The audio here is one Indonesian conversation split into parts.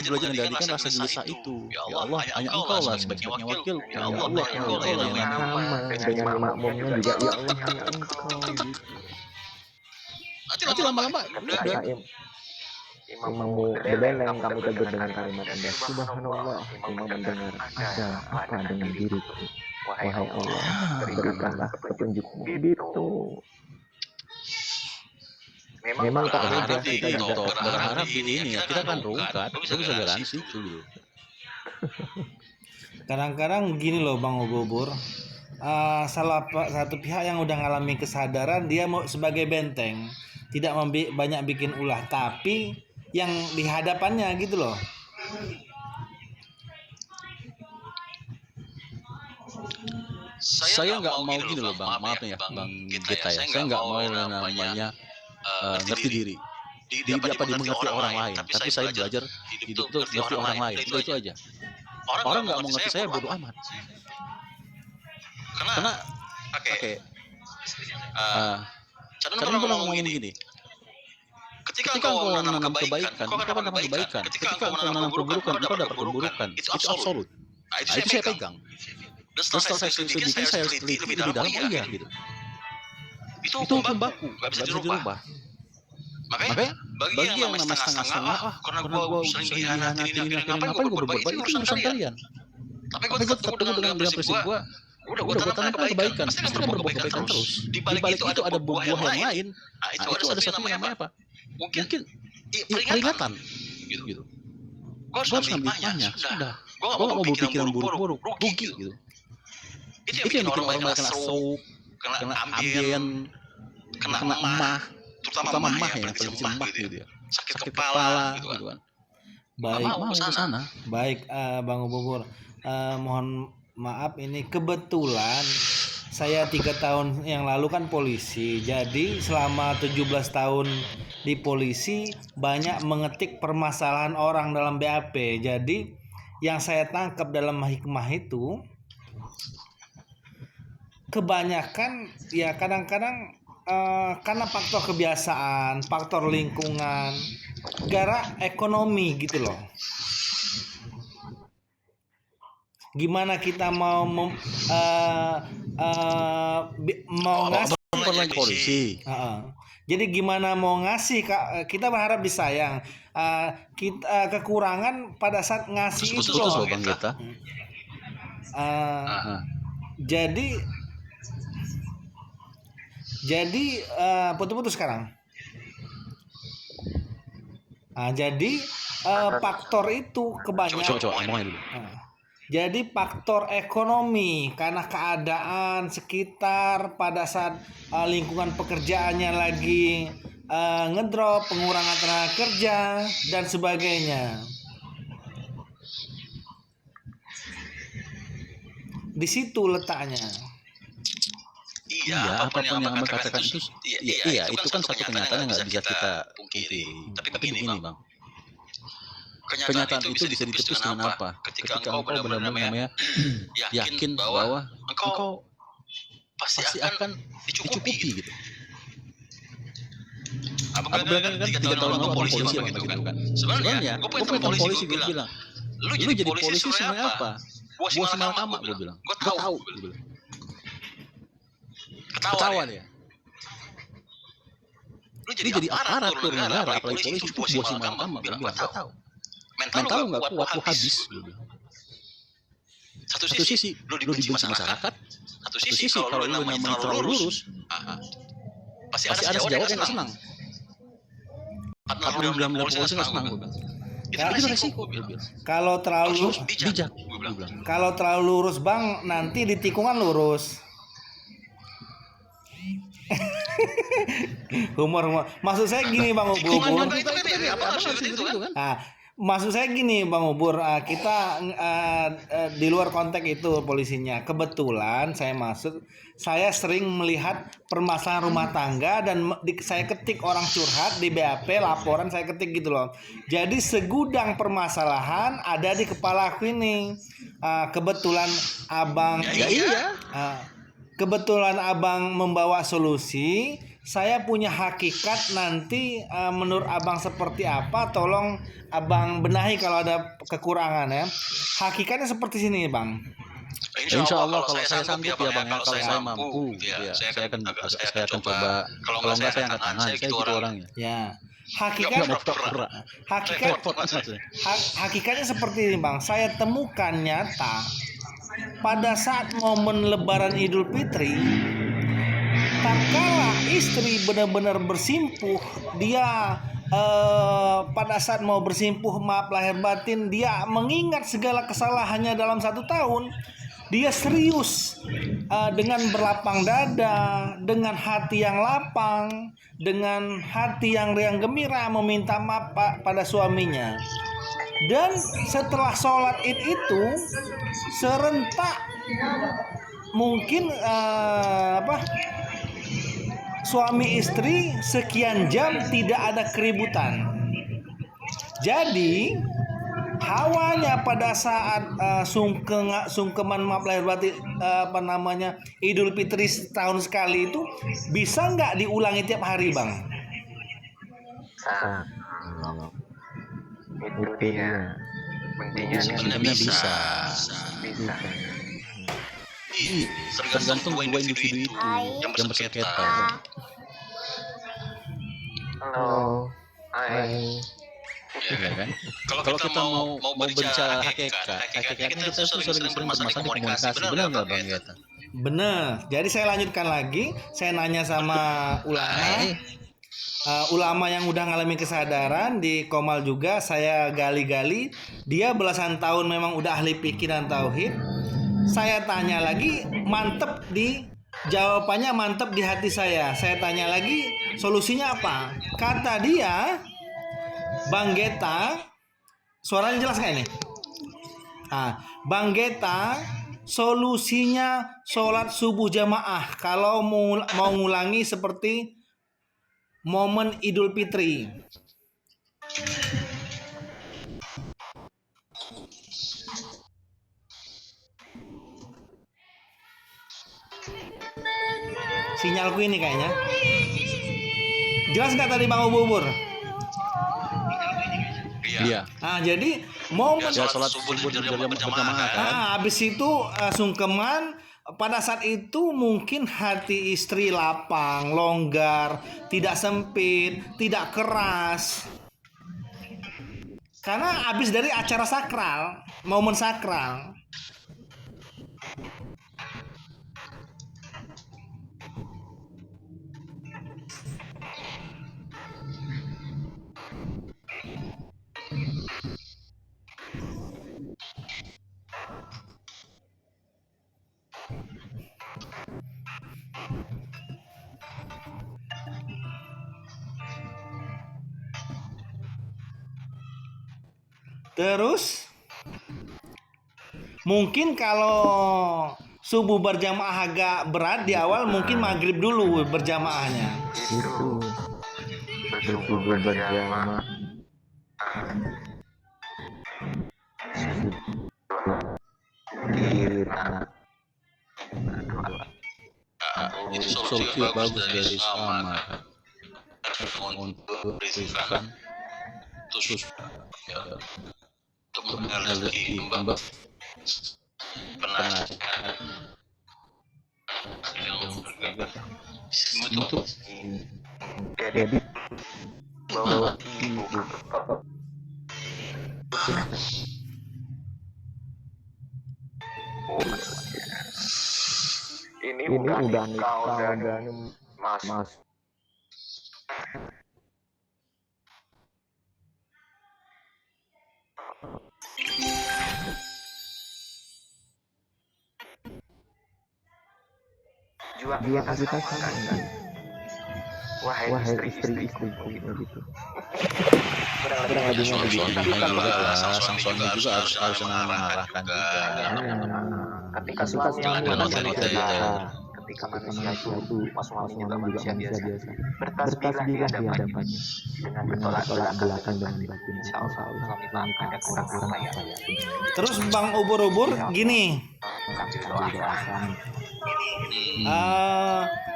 belajar mengendalikan rasa gelisah itu. Ya Allah, hanya Engkau lah sebaik-baiknya wakil. Ya Allah, Engkau lah yang sama dengan makmumnya juga ya Allah hanya Engkau gitu. Nanti lama-lama Kata imammu berbeleng, kamu tegur dengan kalimat Anda. Subhanallah, imam mendengar. Ada apa dengan diriku? Wahai Allah, berikanlah petunjukmu. Gitu. Memang tak mudah kita juga berharap ini ya, kita kan rungkat, kita bisa garansi gitu. Kadang-kadang gini loh Bang Bobur, salah satu pihak yang udah ngalami kesadaran dia mau sebagai benteng, tidak banyak bikin ulah, tapi yang di hadapannya gitu loh. Saya nggak mau gini loh Bang, maaf nih ya Bang Geta ya, saya nggak mau namanya ngerti diri. Dapat dimengerti orang lain, tapi saya belajar hidup itu ngerti orang lain, itu aja. Orang nggak mau ngerti saya bodoh amat. Karena Cadun pernah ngomongin gini. Ketika engkau menanam kebaikan, engkau akan dapat kebaikan. Ketika engkau menanam keburukan, engkau dapat keburukan. Itu absolut. Nah, itu saya pegang. Dan setelah saya selidiki, saya teliti lebih dalam, oh iya gitu. Itu hukum baku, nggak bisa dirubah. Makanya bagi yang namanya setengah-setengah, karena gue sering dihianatin ini, ngapain gue berbuat baik, itu urusan kalian. Tapi gue tetap ketemu dengan prinsip gue, udah gue tanamkan kebaikan, pasti akan berbuat kebaikan terus. Di balik itu ada buah yang lain, itu ada satu yang namanya apa? Mungkin peringatan, gitu. Gue harus ambil hikmahnya, sudah. Gue gak mau berpikiran buruk-buruk, rugi, gitu. Itu yang bikin orang kena stroke, kena ambien, kena emah, terutama emah ya, paling kecil emah gitu ya, sakit kepala gitu kan. Baik, mau kesana. Baik, Bang Bobur, mohon maaf ini kebetulan saya 3 tahun yang lalu kan polisi, jadi selama 17 tahun di polisi banyak mengetik permasalahan orang dalam BAP. Jadi yang saya tangkap dalam hikmah itu kebanyakan ya kadang-kadang karena faktor kebiasaan, faktor lingkungan, gara ekonomi gitu loh. Gimana kita mau ngasih polisi. Jadi gimana mau ngasih, kita berharap disayang. Kita kekurangan pada saat ngasih itu loh Bang Geta. Jadi putus-putus sekarang. Jadi faktor itu kebanyakan. Coba dulu. Jadi faktor ekonomi karena keadaan sekitar pada saat lingkungan pekerjaannya lagi ngedrop, pengurangan tenaga kerja dan sebagainya. Di situ letaknya. Iya, apapun yang Abang katakan itu, iya, itu kan satu kenyataan yang nggak bisa kita pungkiri. Tapi begini, Bang. Kenyataan itu bisa ditepis dengan apa? Ketika engkau benar-benar namanya yakin bahwa engkau pasti akan dicukupi gitu. Abang kan 3 tahun lalu polisi gitu kan. Sebenarnya, gue pengen polisi, gue bilang, lu jadi polisi sebenarnya apa? Buah simalakama, gue bilang. Gue tahu, gue bilang. Ketawa dia. Lu jadi aparat tuh negara, apalagi polisi itu buah simalakama, gue bilang, gue tahu. Mental lu gak kuat, lu habis. Satu sisi, lu dibenci masyarakat. Satu sisi, kalau lu namanya terlalu lurus, pasti ada sejawat yang gak senang. 49 polisi gak senang, gue bilang. Itu resiko, gue bilang. Kalau terlalu bijak, gue bilang. Kalau terlalu lurus Bang, nanti di tikungan lurus. Humor. Maksud saya gini Bang Ubur. Maksud saya gini Bang Ubur, kita di luar konteks itu polisinya. Kebetulan saya sering melihat permasalahan rumah tangga dan saya ketik orang curhat di BAP, laporan saya ketik gitu loh. Jadi segudang permasalahan ada di kepala aku ini. Kebetulan Abang Kebetulan Abang membawa solusi, saya punya hakikat nanti menurut abang seperti apa, tolong abang benahi kalau ada kekurangan ya. Hakikatnya seperti sini bang. Insya Allah kalau saya sanggup ya bang ya, kalau saya mampu, ya, saya akan coba. Kalau enggak saya angkat tangan, saya gitu orangnya. Ya, hakikatnya seperti ini bang. Saya temukan nyata pada saat momen Lebaran Idul Fitri, tak kala istri benar-benar bersimpuh, dia pada saat mau bersimpuh, maaf lahir batin, dia mengingat segala kesalahannya dalam 1 tahun. Dia serius dengan berlapang dada, dengan hati yang lapang, dengan hati yang riang gembira meminta maaf pada suaminya. Dan setelah sholat id itu serentak mungkin suami istri sekian jam tidak ada keributan. Jadi hawanya pada saat sungkeman maaf lahir batin Idul Fitri setahun sekali itu bisa nggak diulangi tiap hari bang? Itu dia. Sebenarnya bisa. Tergantung dua individu itu yang bersengketa. Halo, hai. Ya kan? Kalau kita mau berbicara hakikatnya kita tuh sering-sering bermasalah di komunikasi, benar nggak bang Geta? Benar. Jadi saya lanjutkan lagi, saya nanya sama ulama yang udah ngalamin kesadaran di Komal juga, saya gali-gali. Dia belasan tahun memang udah ahli fikih dan tauhid. Saya tanya lagi, mantep di jawabannya, mantep di hati saya. Saya tanya lagi, solusinya apa? Kata dia, Bang Geta, suaranya jelas nggak ini? Bang Geta, solusinya sholat subuh jamaah kalau mau ngulangi seperti momen Idul Fitri. Sinyalku ini kayaknya. Jelas nggak tadi Bang Ubur? Iya. Jadi momen sholat subuh berjamaah kan. Habis itu sungkeman. Pada saat itu mungkin hati istri lapang, longgar, tidak sempit, tidak keras. Karena habis dari acara sakral, momen sakral. Terus mungkin kalau subuh berjamaah agak berat di awal, mungkin maghrib dulu berjamaahnya. Itu subuh berjamaah. Itu solusi bagus dari Islam untuk berikan terus untuk mengalami penasihat untuk Jadi bahwa ini udah nikah mas. Jual kasih pasangan. Wahai istri-istriku begitu. Kurang lebihnya begitu. Sang suami juga harus mengarahkan juga. Ketika suami ketika manusia itu pas suaminya juga manusia biasa. Bertasbihlah di hadapannya dengan bertolak belakang dan batin. Insya Allah suami tak akan kurang apa ya. Terus Bang Ubur-ubur gini, sambil doakan.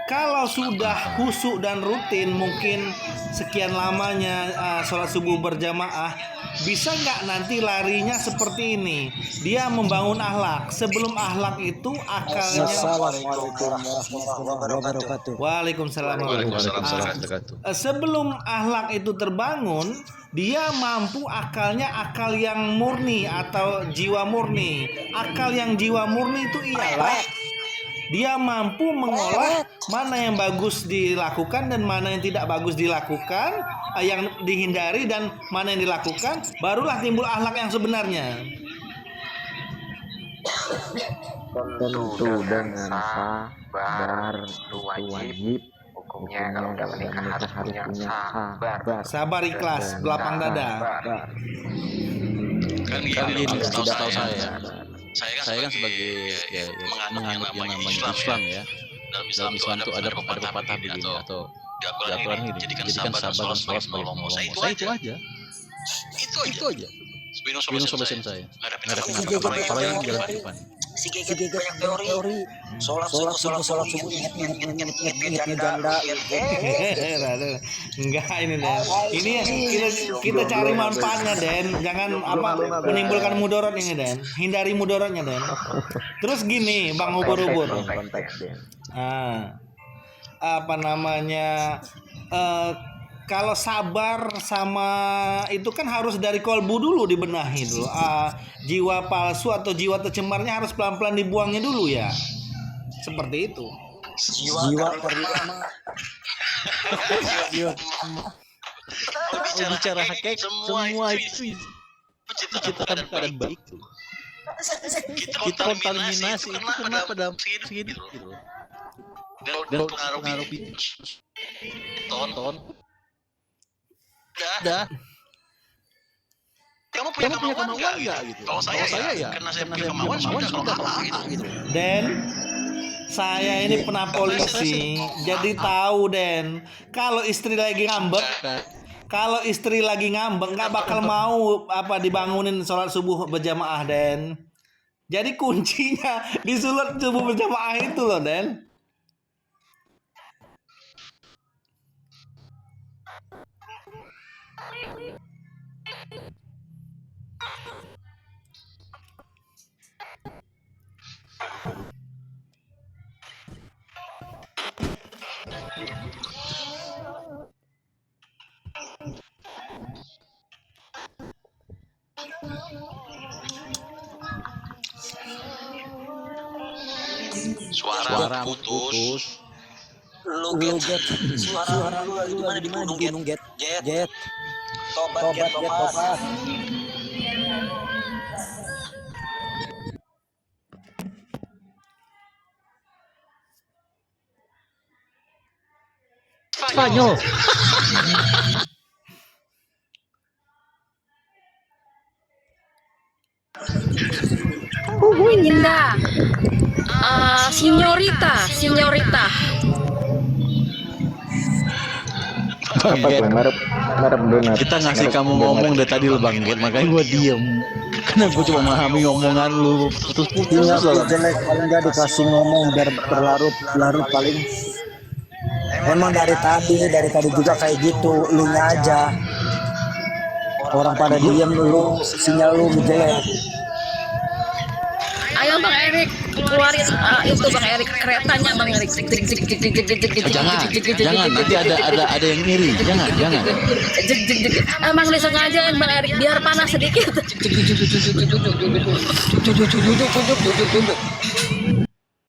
Kalau sudah khusyuk dan rutin, mungkin sekian lamanya sholat subuh berjamaah, bisa nggak nanti larinya seperti ini? Dia membangun akhlak. Sebelum akhlak itu akalnya. Assalamualaikum warahmatullahi wabarakatuh. Waalaikumsalam. Sebelum akhlak itu terbangun, dia mampu akalnya akal yang murni atau jiwa murni. Akal yang jiwa murni itu ialah dia mampu mengolah mana yang bagus dilakukan dan mana yang tidak bagus dilakukan, yang dihindari dan mana yang dilakukan, barulah timbul akhlak yang sebenarnya. Tentu dengan sabar itu wajib. Hukumnya kalau udah menikah harus punya sabar. Sabar ikhlas, belapang dada. Kan gini, setahu saya kan sebagai menganut yang namanya Islam ya. Dalam Islam itu ada pepatah begini atau di Al-Quran ini, jadikan sabar dan sholat sebagai penolongmu. Saya itu aja. Itu aja. Spino solusi saya. Ngadapin apa yang di dalam kehidupan. Si Geget banyak teori. Sholat subuh ingat janda. Enggak ini Den. Ini kita cari manfaatnya Den. Jangan menimbulkan mudorot ini Den. Hindari mudorotnya Den. Terus gini Bang Ubur-ubur. Apa namanya? Kalau sabar sama itu kan harus dari kolbu dulu dibenahi dulu. Jiwa palsu atau jiwa tercemarnya harus pelan-pelan dibuangnya dulu ya. Seperti itu. Jiwa pertama. Bicara hakikat semua itu ciptakan keadaan baik tuh. Kita kontaminasi itu kena pada segitu gitu. Dan pengaruh tonton. Dah. Kamu punya kemauan enggak gitu? Kalau saya ya, karena saya punya kemauan sudah gitu. Dan saya ini pernah polisi, jadi tahu Den. Kalau istri lagi ngambek, nggak bakal mau dibangunin sholat subuh berjamaah Den. Jadi kuncinya di sholat subuh berjamaah itu loh Den. Suara putus. Lu Get. Suara lu ada di mana di gunung Get? Tobat. Spanyol. Linda, Signorita. Apa tuh merep donat. Kita ngasih kamu ngomong dari tadi lo Bang Get, makanya gua diem. Karena gua cuma memahami omongan lu putus-putus. Jelek paling nggak dikasih ngomong biar berlarut paling. Emang dari tadi juga kayak gitu, lu nya aja. Orang pada diem, lu sinyal lu jelek. Ayo Bang Erik, keluarin itu Bang Erik, keretanya Bang Erik. Jangan, nanti ada yang ngiri. Jangan. Emang disengajain Bang Erik biar panas sedikit.